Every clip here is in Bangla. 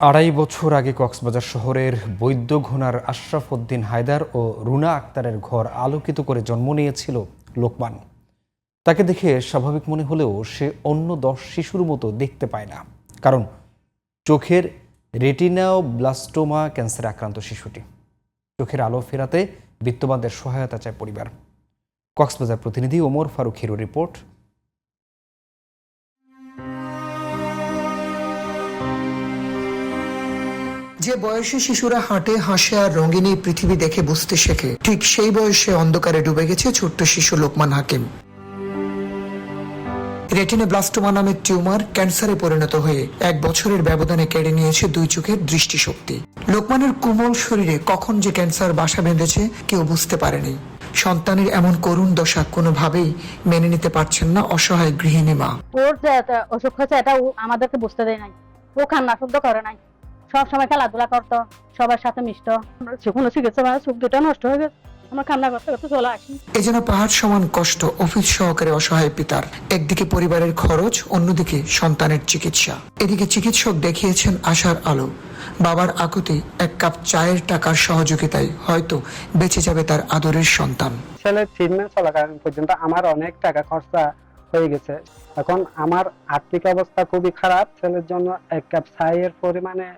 আড়াই বছর আগে কক্সবাজার শহরের বৈদ্যঘোনার আশরাফ উদ্দিন হায়দার ও রুনা আক্তারের ঘর আলোকিত করে জন্ম নিয়েছিল লোকমান। তাকে দেখে স্বাভাবিক মনে হলেও সে অন্য 10 শিশুর মতো দেখতে পায় না, কারণ চোখের রেটিনাওব্লাস্টোমা ক্যান্সারে আক্রান্ত শিশুটি। চোখের আলো ফেরাতে বিত্তবানদের সহায়তা চায় পরিবার। কক্সবাজার প্রতিনিধি ওমর ফারুক হিরোর রিপোর্ট। যে বয়সে শিশুরা হাঁটে, হাসে আর রঙিন এই পৃথিবী দেখে বুঝতে শেখে, ঠিক সেই বয়সে অন্ধকারে ডুবে গেছে ছোট্ট শিশু লোকমান হাকিম। রেটিনোব্লাস্টোমা নামের টিউমার ক্যান্সারে পরিণত হয়ে 1 বছরের ব্যবধানে কেড়ে নিয়েছে 2 চোখের দৃষ্টিশক্তি। লোকমানের কোমল শরীরে কখন যে ক্যান্সার বাসা বেঁধেছে কেউ বুঝতে পারেনি। সন্তানের এমন করুণ দশা কোনোভাবেই মেনে নিতে পারছেন না অসহায় গৃহিণী মা। ওর যে অসুখ হয়েছে এটা আমাদেরকে বুঝতে দেয় নাই। ও কান্না শুদ্ধ করে নাই, সব সময় খেলাধুলা করতো, সবার সাথে মিশতো। কোনো চিকিৎসা মানে চোখ দুটা নষ্ট হয়ে গেছে, আমার কান্না করতে করতে চলে আসি। এ যেন পাহাড় সমান কষ্ট অফিস সহকারে অসহায় পিতার। একদিকে পরিবারের খরচ, অন্যদিকে সন্তানের চিকিৎসা। এদিকে চিকিৎসক দেখিয়েছেন আশার আলো। বাবার আকুতি 1 কাপ চায়ের টাকার সহযোগিতায় হয়তো বেঁচে যাবে তার আদরের সন্তান। ছেলের ট্রিটমেন্ট চলাকালীন পর্যন্ত আমার অনেক টাকা খরচা হয়ে গেছে। এখন আমার আর্থিক অবস্থা খুবই খারাপ। ছেলের জন্য 1 কাপ চায়ের পরিমাণে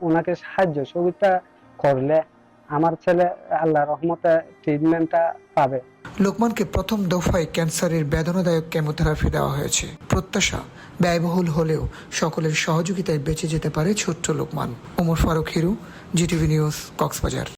ওনাকে সাহায্য সুবিধা করলে আমার ছেলে আল্লাহর রহমতে ট্রিটমেন্টটা পাবে। লোকমানকে প্রথম দফায় ক্যান্সারের বেদনাদায়ক কেমোথেরাপি দেওয়া হয়েছে। প্রত্যাশা ব্যয়বহুল হলেও সকলের সহযোগিতায় বেঁচে যেতে পারে ছোট্ট লোকমান। Omar Faruk Hiru, GTV news, Cox's Bazar.